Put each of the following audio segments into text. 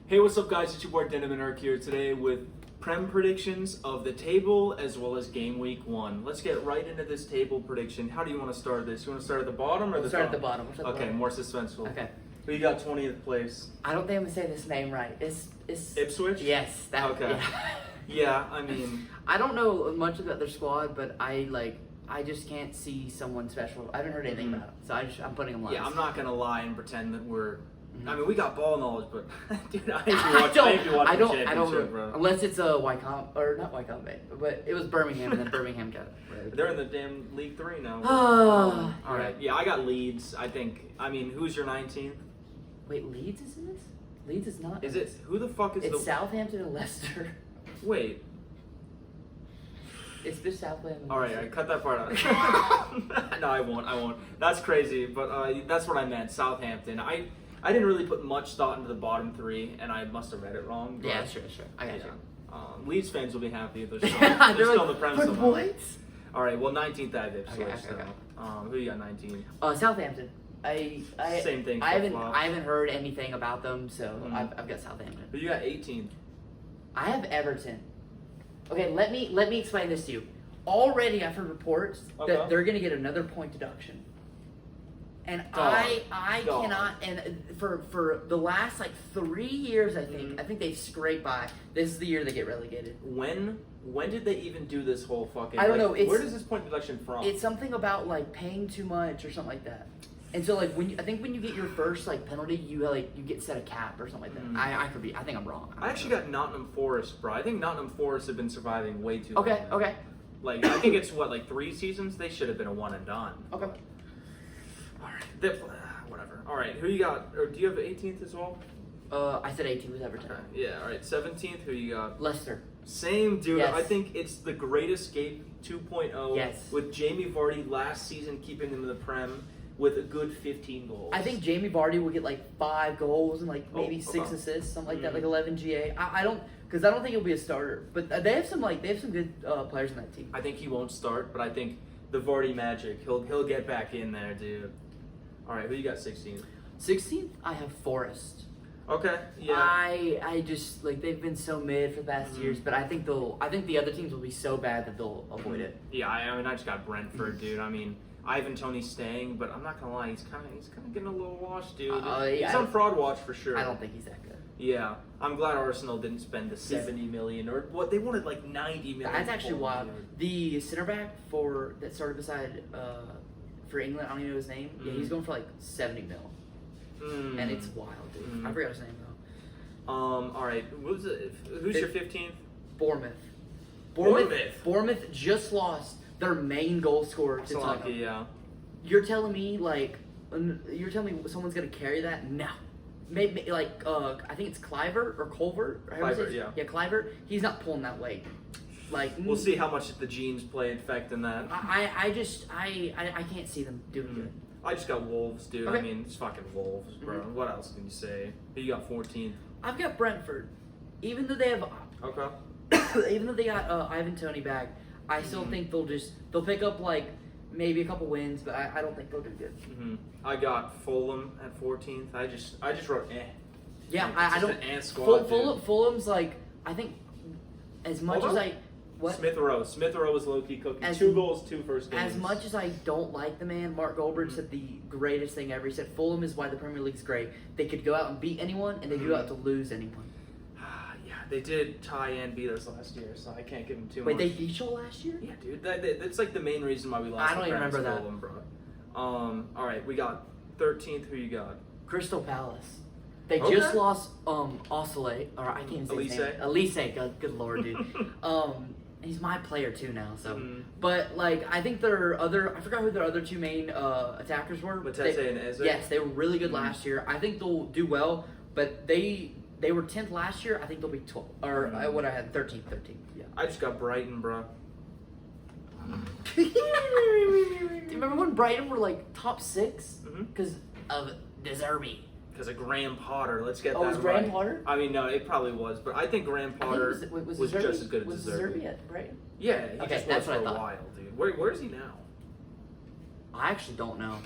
Hey, what's up, guys? It's your boy Denim and Ark here today with Prem predictions of the table as well as game week 1. Let's get right into this table prediction. How do you want to start this? You want to start at the bottom or We'll start at the bottom. Okay, more suspenseful. Okay. Who you got 20th place? I don't think I'm gonna say this name right. It's Ipswich? Yes. That, Okay. Yeah. Yeah, I mean, I don't know much about their squad, but I just can't see someone special. I haven't heard anything about it, so I'm putting them last. yeah, I'm not gonna lie and pretend that we're. Mhm. I mean, we got ball knowledge, but dude, I hate you watch the championship, bro. Unless it's a Wycombe or not Wycombe Bay, but it was Birmingham and then Birmingham got it. They're in the damn League 3 now. Oh, all right. Yeah, I got Leeds. I mean, who's your 19th? Wait, Leeds is in this? Leeds is not. Is it? Who the fuck is It's Southampton and Leicester. Wait. It's just Southampton. All right, I cut that part out. No, I won't. That's crazy, but that's what I meant. Southampton. I didn't really put much thought into the bottom 3, and I must have read it wrong. Yeah, sure. I got you. Leeds fans will be happy. They're still in the Prem somehow. Points. All right, well, 19th I have Ipswich. Okay. Who you got 19? Southampton. I Same thing. I haven't heard anything about them, so I've got Southampton. Who you got 18th? I have Everton. Okay, let me explain this to you. Already, I've heard reports that they're going to get another point deduction, and I cannot. And for the last 3 years, I think they've scraped by. This is the year they get relegated. When did they even do this whole fucking? I don't know. Where does this point deduction from? It's something about paying too much or something like that. And so when you get your first penalty, you get set a cap or something like that. I think I'm wrong. I actually got Nottingham Forest, bro. I think Nottingham Forest have been surviving way too long. Okay. I think it's 3 seasons. They should have been a one and done. Okay. All right. Whatever. All right. Who you got? Or do you have 18th as well? I said 18 was Everton. Okay. Yeah. All right. 17th. Who you got? Leicester. Same, dude. Yes. I think it's the Great Escape 2.0. Yes. With Jamie Vardy last season keeping them in the Prem with a good 15 goals. I think Jamie Vardy will get 5 goals and maybe 6 okay. assists, something like that, 11 GA. I don't think he'll be a starter, but they have some good players in that team. I think he won't start, but I think the Vardy magic, he'll get back in there, dude. All right, who you got 16th? 16th, I have Forest. Okay, yeah. I just they've been so mid for the past years, but I think the other teams will be so bad that they'll avoid it. Yeah, I just got Brentford, dude. I mean, Ivan Toney's staying, but I'm not gonna lie, he's kind of getting a little washed, dude. He's on fraud watch for sure. I don't think he's that good. Yeah, I'm glad Arsenal didn't spend the 70 million or what they wanted 90 million. That's actually wild. The center back that started beside for England, I don't even know his name. Yeah, he's going for 70 mil. And it's wild, dude. I forgot his name though. All right. Who's your 15th? Bournemouth. Bournemouth just lost their main goal scorer to Tottenham. Yeah. You're telling me someone's gonna carry that? No. Maybe I think it's Clivert or Colvert. Clivert, yeah. Yeah, Clivert. He's not pulling that weight. We'll see how much the genes play effect in that. I can't see them doing good. I just got Wolves, dude. Okay. I mean, it's fucking Wolves, bro. What else can you say? Who you got 14th? I've got Brentford. Even though they have even though they got Ivan Toney back, I still think they'll pick up maybe a couple wins, but I don't think they'll do good. I got Fulham at 14th. I just wrote eh. Yeah, I don't. An eh squad, Fulham's I think as much as I. What? Smith Rowe was low-key cooking. 2 goals, 2 first games. As much as I don't like the man, Mark Goldberg said the greatest thing ever. He said Fulham is why the Premier League's great. They could go out and beat anyone, and they go out to lose anyone. Yeah, they did tie and beat us last year, so I can't give them too much. Wait, they beat you last year? Yeah, dude. That's the main reason why we lost. I don't even remember that. Fulham, bro. All right, we got 13th. Who you got? Crystal Palace. They just lost Osile, or I can't even say his name. Elise, good lord, dude. He's my player too now, so. But I think I forgot who their other 2 main attackers were. Matete and Eze? Yes, they were really good last year. I think they'll do well, but they were 10th last year. I think they'll be 12th, or what I had 13th. Yeah. I just got Brighton, bro. Do you remember when Brighton were top 6 because of De Zerbi? Because of Graham Potter. Let's get that was Graham Potter? I mean, no, it probably was, but I think Graham Potter was just as good as was De Zerbi. At Brighton? Yeah, he just was for a thought. while, dude. Where is he now? I actually don't know.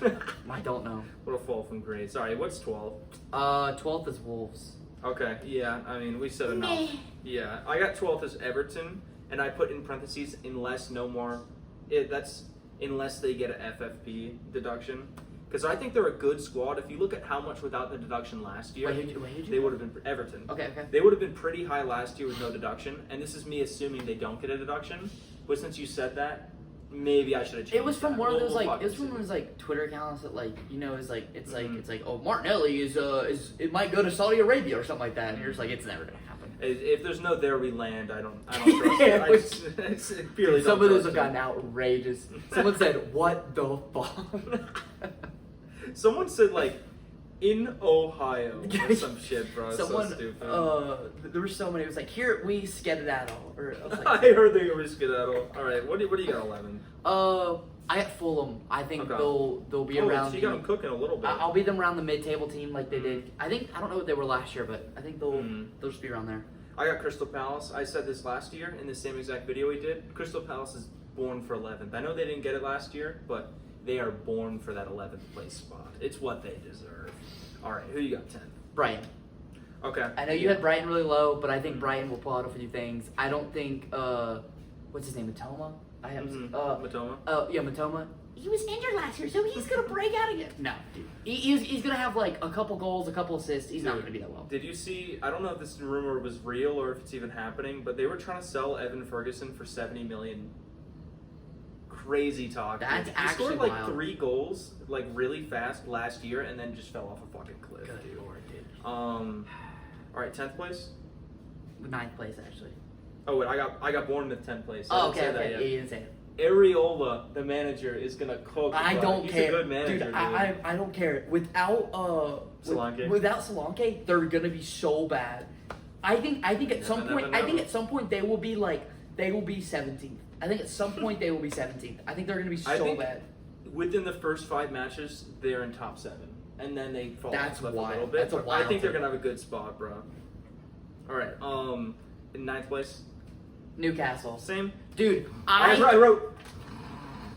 I don't know. What a fall from grace. All right, what's 12? 12th is Wolves. Okay, yeah. I mean, we said enough. Yeah, I got 12th as Everton, and I put in parentheses unless no more. That's unless they get an FFP deduction. Because I think they're a good squad. If you look at how much without the deduction last year, they would have been Everton. Okay. They would have been pretty high last year with no deduction. And this is me assuming they don't get a deduction. But since you said that, maybe I should have changed. It was from that. one of those it was from one of those Twitter accounts that it's like oh, Martinelli is it might go to Saudi Arabia or something like that, and you're just like, it's never gonna happen. If there's no there we land, I don't trust it. It's purely some of those have gotten outrageous. Someone said, "What the fuck?" Someone said in Ohio or some shit, bro. Someone, so stupid. There were so many. It was like, here we skedaddle. Or I, was like, I heard they were skedaddle. All right, what do you got 11? I got Fulham. I think they'll be around. So you got them cooking a little bit. I'll be them around the mid-table team like they did. I don't know what they were last year, but I think they'll just be around there. I got Crystal Palace. I said this last year in the same exact video we did. Crystal Palace is born for 11th. I know they didn't get it last year, but they are born for that 11th place spot. It's what they deserve. All right, who you got 10th? Brighton. Okay. I know you had Brighton really low, but I think Brighton will pull out a few things. I don't think what's his name, Matoma? I have Matoma. Yeah, Matoma. He was injured last year, so he's gonna break out again. No, dude. He's gonna have a couple goals, a couple assists. He's not gonna be that well. Did you see? I don't know if this rumor was real or if it's even happening, but they were trying to sell Evan Ferguson for $70 million. Crazy talk. That's he actually scored wild. 3 goals really fast last year and then just fell off a fucking cliff. Good lord, dude. All right, 10th place. 9th place actually. Oh wait, I got Bournemouth 10th place. Oh, okay. Yeah, you didn't say it. Areola, the manager, is gonna cook. I don't He's care, a good manager, dude. I don't care. Without Solanke? without Solanke, they're gonna be so bad. I think at some point they will be 17th. I think at some point they will be 17th. I think they're gonna be so bad. Within the first 5 matches, they're in top 7, and then they fall off a little bit. That's a wild I think they're thing. gonna have a good spot, bro. All right, in 9th place. Newcastle. Same. Dude, I wrote.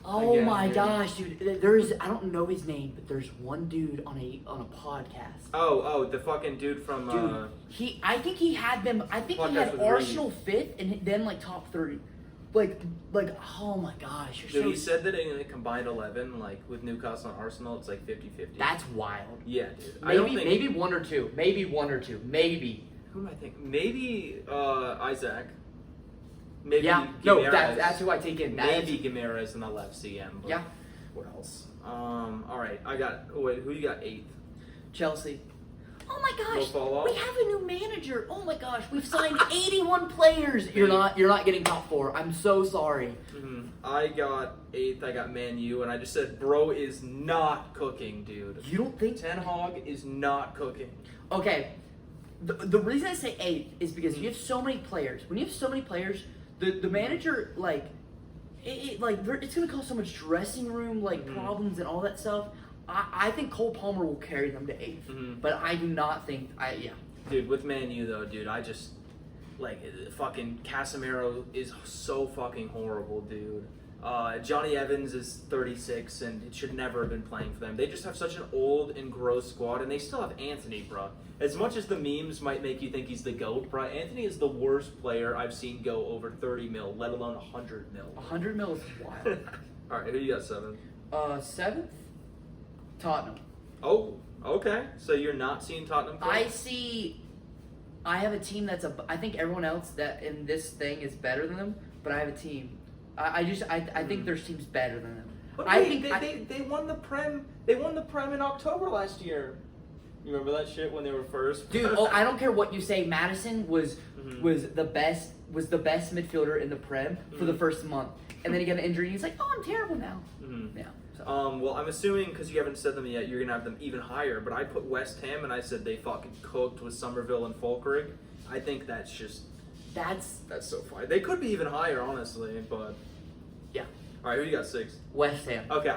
Oh Again, my dude. gosh, dude! There is, I don't know his name, but there's one dude on a podcast. Oh, the fucking dude from. Dude, I think he had them. I think he had Arsenal 5th and then top 3. Oh my gosh! Dude, he said that in a combined 11, with Newcastle and Arsenal, it's 50-50. That's wild. Yeah, dude. Maybe one or two. Maybe one or two. Maybe. Who do I think? Maybe Isaac. Maybe yeah. Gimenez. No, that's who I take in. Maybe Gimenez in the left CM. But yeah. What else? All right. Who you got 8th? Chelsea. Oh my gosh! Fall off? We have a new manager. Oh my gosh! We've signed 81 players. You're not getting top 4. I'm so sorry. Mm-hmm. I got 8th. I got Man U, and I just said, bro is not cooking, dude. You don't think Ten Hag is not cooking? Okay. The reason I say 8th is because you have so many players. When you have so many players, the manager it's gonna cause so much dressing room problems and all that stuff. I think Cole Palmer will carry them to 8th, but I do not think Dude, with Man U though, dude, I just fucking Casemiro is so fucking horrible, dude. Johnny Evans is 36 and it should never have been playing for them. They just have such an old and gross squad, and they still have Anthony, bro. As much as the memes might make you think he's the GOAT, bro, Anthony is the worst player I've seen go over 30 mil, let alone 100 mil. 100 mil is wild. All right, who you got 7th? 7th, Tottenham. Oh, okay. So you're not seeing Tottenham play? I have a team I think everyone else that in this thing is better than them, but I have a team. I think their team's better than them. But they won the Prem. They won the Prem in October last year. You remember that shit when they were first? Dude, I don't care what you say. Madison was the best midfielder in the Prem for the first month, and then he got an injury. And he's like, "Oh, I'm terrible now." Yeah. So. Well, I'm assuming because you haven't said them yet, you're gonna have them even higher. But I put West Ham, and I said they fucking cooked with Somerville and Falkirk. I think that's just that's so far. They could be even higher, honestly, but yeah. All right, who you got 6th? West Ham. Okay,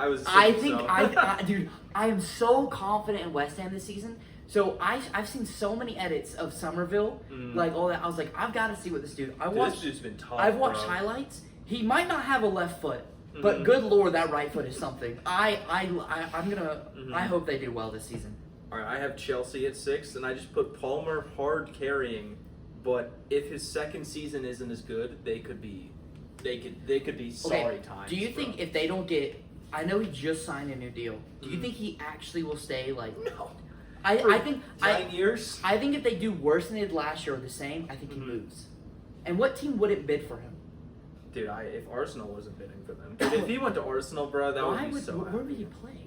Dude, I am so confident in West Ham this season. So I've seen so many edits of Somerville, all that. I was like, I've got to see what this dude. This dude's been tough. I've watched highlights. He might not have a left foot, but good lord, that right foot is something. I'm gonna. I hope they do well this season. All right, I have Chelsea at 6, and I just put Palmer hard carrying. But if his second season isn't as good, they could be sorry times. Do you think if they don't get? I know he just signed a new deal. Do you think he actually will stay? Like No. I think 9 years. I think if they do worse than they did last year or the same, I think he moves. And what team wouldn't bid for him? Dude, if Arsenal wasn't bidding for them, if he went to Arsenal, bro, that would be so. Where would he play?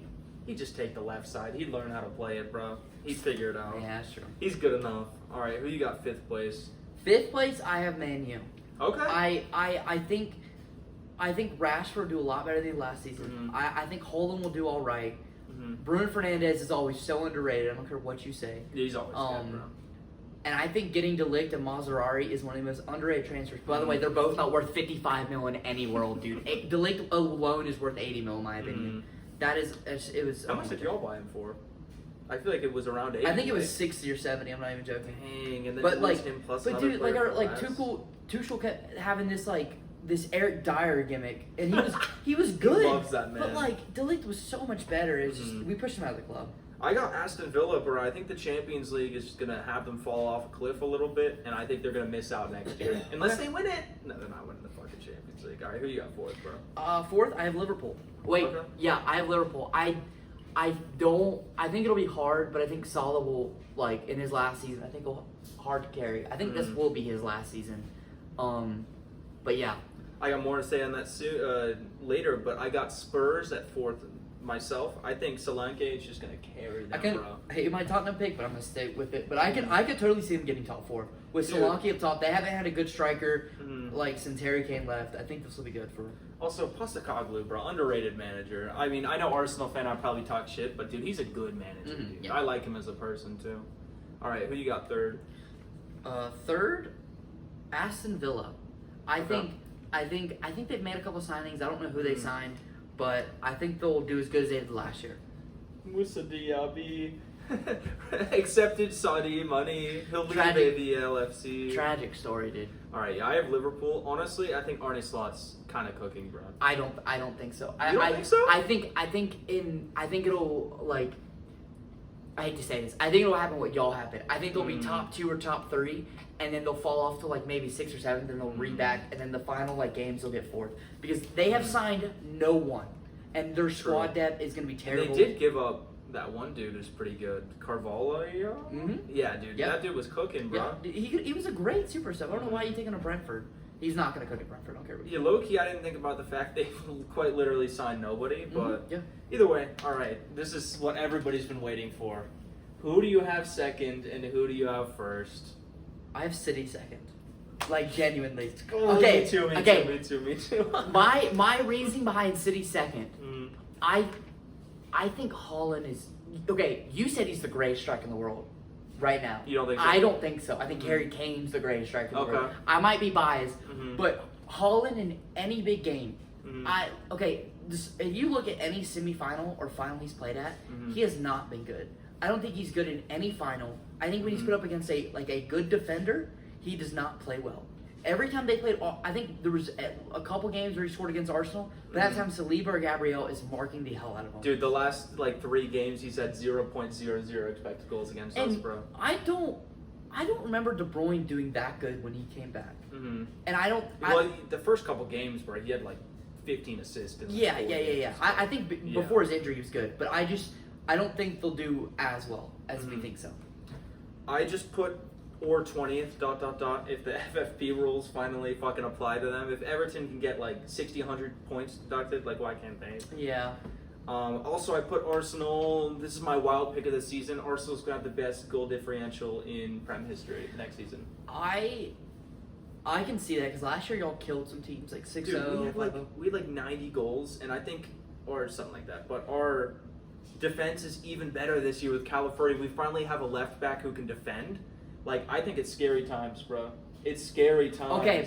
He'd just take the left side. He'd learn how to play it, bro. He'd figure it out. Yeah, that's true. He's good enough. All right, who you got 5th place? 5th place, I have Man U. Okay. I think Rashford will do a lot better than last season. I think Holland will do all right. Bruno Fernandes is always so underrated. I don't care what you say. Yeah, he's always good, bro. And I think getting De Ligt and Maserati is one of the most underrated transfers. By the way, they're both not worth $55 million in any world, dude. De Ligt alone is worth $80 million, in my opinion. That is, it was. How much did y'all buy him for? I feel like it was around 80. I think it was 60 or 70. I'm not even joking. Dang, and then but like, him plus but dude, like Tuchel kept having this Eric Dyer gimmick, and he was good. He loves that man. But like, De Ligt was so much better. It's just we pushed him out of the club. I got Aston Villa, bro. I think the Champions League is just going to have them fall off a cliff a little bit, and I think they're going to miss out next year. Unless they win it. No, they're not winning the fucking Champions League. All right, who you got 4th, bro? 4th, I have Liverpool. Wait, yeah, I have Liverpool. I think it'll be hard, but I think Salah will, like, in his last season, I think he'll hard to carry. I think this will be his last season. But yeah. I got more to say on that later, but I got Spurs at 4th myself. I think Solanke is just going to carry them, bro. I hate my Tottenham pick, but I'm going to stay with it. But I could totally see them getting top 4. With Solanke up top, they haven't had a good striker like since Harry Kane left. I think this will be good for them. Also, Postecoglou, bro, underrated manager. I mean, I know Arsenal fan, I probably talk shit, but dude, he's a good manager, dude. Yeah. I like him as a person too. All right, who you got 3rd? 3rd, Aston Villa. I think they've made a couple signings. I don't know who they signed, but I think they'll do as good as they did last year. Moussa Diaby accepted Saudi money. He'll leave the LFC. Tragic story, dude. All right, I have Liverpool. Honestly, I think Arne Slot's kind of cooking, bro. I don't think so. You don't think so? I think it'll like. I hate to say this. I think it'll happen what y'all happen. I think they'll be top 2 or top 3, and then they'll fall off to like maybe 6th or 7th, and they'll reback, and then the final like games they'll get 4th because they have signed no one, and their squad depth is going to be terrible. And they did give up that one dude who's pretty good, Carvalho. Yeah, dude, that dude was cooking, bro. Yeah, he was a great super sub. I don't know why you're taking a Brentford. He's not going to cook at Brentford. I don't care what you low key, I didn't think about the fact they quite literally signed nobody, but either way, all right. This is what everybody's been waiting for. Who do you have 2nd, and who do you have 1st? I have City 2nd. Like, genuinely. Okay, me too. My reasoning behind City 2nd, I think Haaland is... Okay, you said he's the greatest striker in the world right now. You don't think so? I don't think so. I think Harry Kane's the greatest striker in the world. I might be biased, but Haaland in any big game, if you look at any semifinal or final he's played at, he has not been good. I don't think he's good in any final. I think when he's put up against a good defender, he does not play well. Every time they played, I think there was a couple games where he scored against Arsenal, but that time Saliba or Gabriel is marking the hell out of him. Dude, the last 3 games he's had 0.00 expected goals against us, bro. I don't remember De Bruyne doing that good when he came back. And I don't. The first couple games, bro, he had like 15 assists. I think before his injury he was good, but I don't think they'll do as well as we think so. I just put or 20th ... if the FFP rules finally fucking apply to them. If Everton can get like 60, 100 points deducted, like why can't they? Yeah. Also, I put Arsenal. This is my wild pick of the season. Arsenal's gonna have the best goal differential in Prem history next season. I can see that because last year y'all killed some teams like 6-0. Dude, we had like 90 goals, and I think, or something like that. But our defense is even better this year with Calafiori. We finally have a left back who can defend. Like, I think it's scary times, bro. It's scary times. Okay,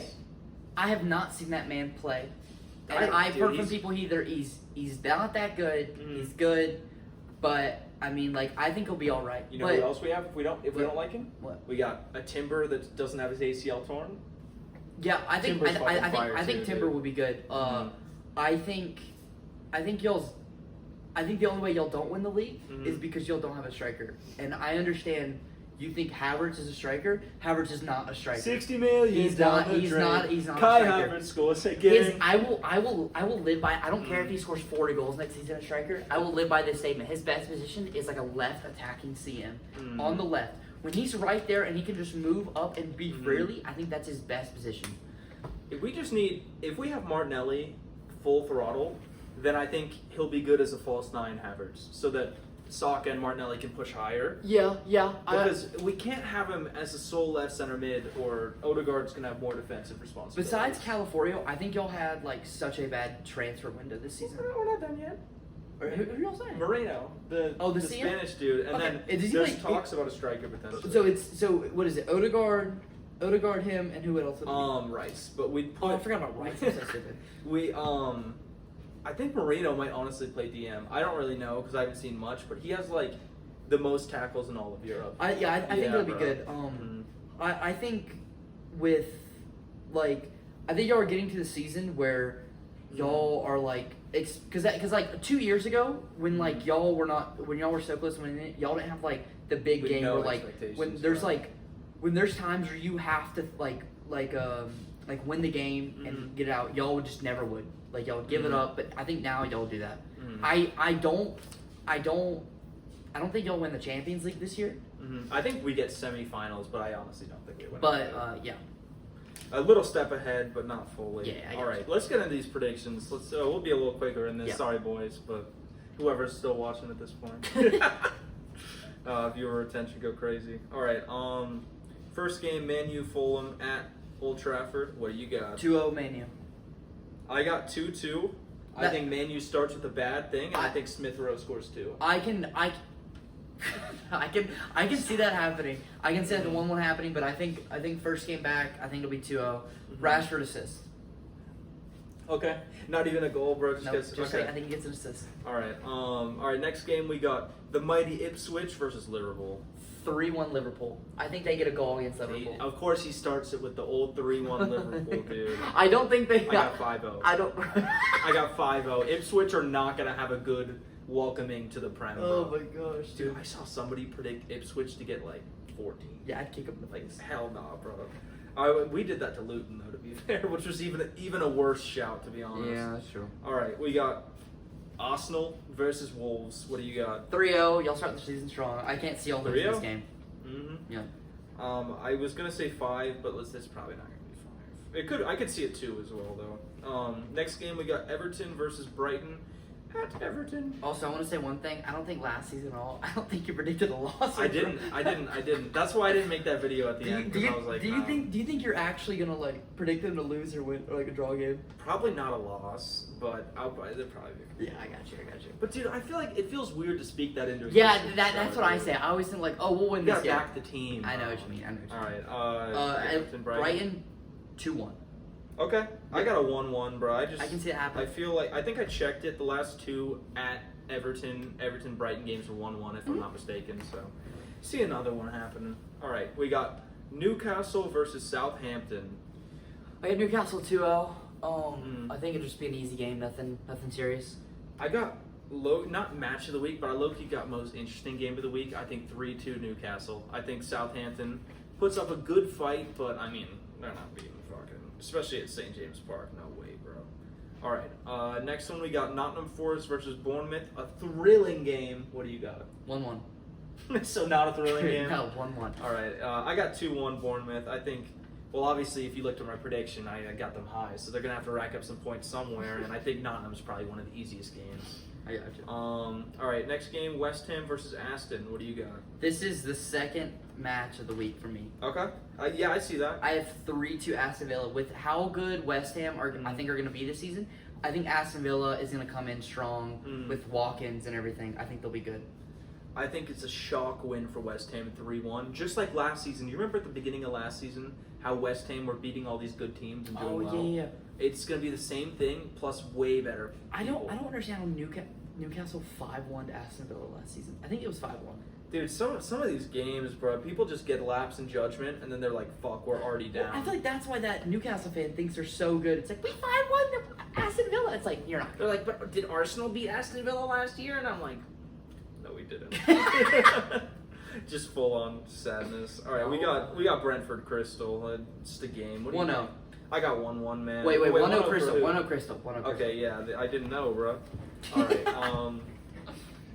I have not seen that man play. And I've heard from people he's not that good. He's good, but I mean, like, I think he'll be all right. You know what else we have if we don't like him? What? We got a Timber that doesn't have his ACL torn. Yeah, I think Timber would be good. I think I think the only way y'all don't win the league is because y'all don't have a striker. And I understand you think Havertz is a striker. Havertz is not a striker. 60 million. He's not. He's not Kai a striker. Havertz scores again. I will live by. I don't care if he scores 40 goals next season, a striker. I will live by this statement. His best position is like a left attacking CM on the left. When he's right there and he can just move up and be freely, I think that's his best position. If we have Martinelli full throttle, then I think he'll be good as a false 9 Havertz, so that Saka and Martinelli can push higher. Yeah. Because we can't have him as a sole left center mid, or Odegaard's gonna have more defensive responsibilities. Besides Calaforio, I think y'all had like such a bad transfer window this season. We're not done yet. Who y'all saying? Moreno, the CM? Spanish dude, and then there's talks about a striker potentially. So what is it? Odegaard, him, and who else? Rice, but we. I forgot about Rice. I'm so stupid. I think Moreno might honestly play DM. I don't really know because I haven't seen much, but he has like the most tackles in all of Europe. I think it'll be good. I think with like I think y'all are getting to the season where y'all are like because like 2 years ago when like y'all were so close to winning it, y'all didn't have like the big With game no where like expectations, when there's times where you have to like win the game and get it out. Y'all would just never would. Like y'all would give it up, but I think now y'all do that. I don't think y'all win the Champions League this year. I think we get semifinals, but I honestly don't think we win. But yeah, a little step ahead, but not fully. Yeah. All right, let's get into these predictions. We'll be a little quicker in this. Yeah. Sorry, boys, but whoever's still watching at this point, viewer retention go crazy. All right, first game, Man U Fulham at Old Trafford. What do you got? 2-0 Man U. I got 2-2. I think Man U starts with a bad thing, and I think Smith Rowe scores 2. I can see that happening. I can see that the 1-1 happening, but I think first game back, I think it'll be 2-0. Rashford assist. Okay, not even a goal, bro. I think he gets an assist. All right. Next game we got the mighty Ipswich versus Liverpool. 3-1 Liverpool. I think they get a goal against Liverpool. Of course, he starts it with the old 3-1 Liverpool, dude. I don't think they. I got 5-0. I got 5-0. Ipswich are not gonna have a good welcoming to the Prem. Oh my gosh, dude! I saw somebody predict Ipswich to get like 14. Yeah, I'd kick him in the face. Hell nah, bro. We did that to Luton though, to be fair, which was even a worse shout, to be honest. Yeah, that's true. All right, we got Arsenal versus Wolves. What do you got? 3-0. Y'all start the season strong. I can't see y'all losing this game. Yeah. I was gonna say 5, but it's probably not gonna be 5. I could see it 2 as well though. Next game we got Everton versus Brighton. At Everton. Also, I want to say one thing. I don't think last season at all. I don't think you predicted a loss. I didn't. That's why I didn't make that video at the end. Do you think you're actually gonna like predict them to lose or win or like a draw game? Probably not a loss, but they'll probably be. Yeah, I got you. But dude, I feel like it feels weird to speak that into. Yeah, that's what I say. I always think like, oh, we'll win this game. Back the team. I know what you mean. All right. Brighton 2-1. Okay, I got a 1-1, bro. I can see it happening. I think I checked it. The last 2 at Everton Brighton games were 1-1, if I'm not mistaken. So, see another one happening. All right, we got Newcastle versus Southampton. I got Newcastle 2-0. I think it'll just be an easy game. Nothing serious. I got not match of the week, but I low-key got most interesting game of the week. I think 3-2 Newcastle. I think Southampton puts up a good fight, but I mean they're not beating. Especially at St. James Park. No way, bro. All right. Next one, we got Nottingham Forest versus Bournemouth. A thrilling game. What do you got? 1-1. So not a thrilling game? No, 1-1. All right. I got 2-1 Bournemouth. I think, well, obviously, if you looked at my prediction, I got them high. So they're going to have to rack up some points somewhere. And I think Nottingham's probably one of the easiest games. I got you. All right. Next game, West Ham versus Aston. What do you got? This is the second match of the week for me. Okay. Yeah, I see that. I have 3-2 Aston Villa. With how good West Ham I think are going to be this season, I think Aston Villa is going to come in strong with walk-ins and everything. I think they'll be good. I think it's a shock win for West Ham 3-1. Just like last season. You remember at the beginning of last season how West Ham were beating all these good teams and doing well? Yeah. It's going to be the same thing, plus way better people. I don't understand how Newcastle 5-1 to Aston Villa last season. I think it was 5-1. Dude, some of these games, bro, people just get lapse in judgment, and then they're like, fuck, we're already down. I feel like that's why that Newcastle fan thinks they're so good. It's like, we 5-1 them. Aston Villa. It's like, you're not. They're like, but did Arsenal beat Aston Villa last year? And I'm like, no, we didn't. Just full on sadness. All right, we got Brentford Crystal. It's the game. What do you 1-0. think? I got 1-1, man. Wait, 1-0 1-0 Crystal. for who? 1-0 Crystal. 1-0 Crystal. Okay, yeah, I didn't know, bro. All right.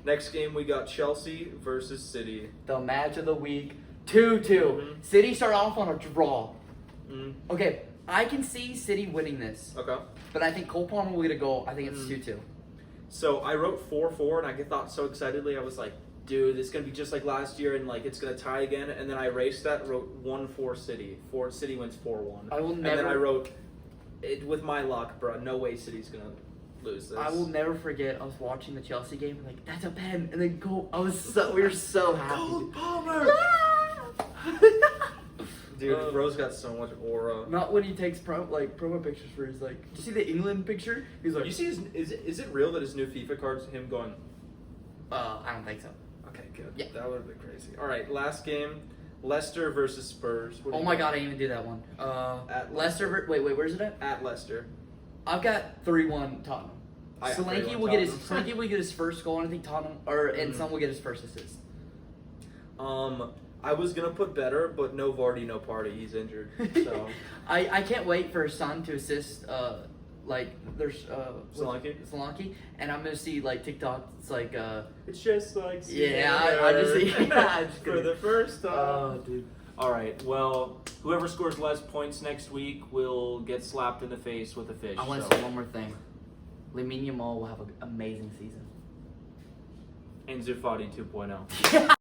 Next game we got Chelsea versus City. The match of the week. 2-2. Mhm. City start off on a draw. Mm. Okay, I can see City winning this. Okay. But I think Cole Palmer will get a goal. I think it's 2-2. So I wrote 4-4, and I thought so excitedly. I was like, dude, it's gonna be just like last year, and like it's gonna tie again. And then I erased that, and wrote 1-4 City. City wins 4-1. I will And never. then I wrote, with my luck, bro, no way City's gonna lose this. I will never forget. I was watching the Chelsea game. I'm like, that's a pen, and then goal. We were so happy. Cole Palmer. Dude, bro's got so much aura. Not when he takes promo pictures for his like. Did you see the England picture? He's like, You see, is it real that his new FIFA card's him going? I don't think so. Okay, good. Yeah. That would have been crazy. All right, last game, Leicester versus Spurs. What do Oh you my got? god, I didn't even do that one. At Leicester. Wait, where's it at? At Leicester. I've got 3-1 Tottenham. I got Solanke 3-1 will get his Tottenham. Solanke will get his first goal, and I think Tottenham and Son will get his first assist. I was gonna put better, but no Vardy, no party. He's injured. So I can't wait for Son to assist. There's Solanke? and I'm gonna see like TikTok. It's like it's just like I just see for the first time. Oh, dude. All right. Well, whoever scores less points next week will get slapped in the face with a fish. I want to so. say one more thing. Lamine Yamal will have an amazing season. Ansu Fati 2.0.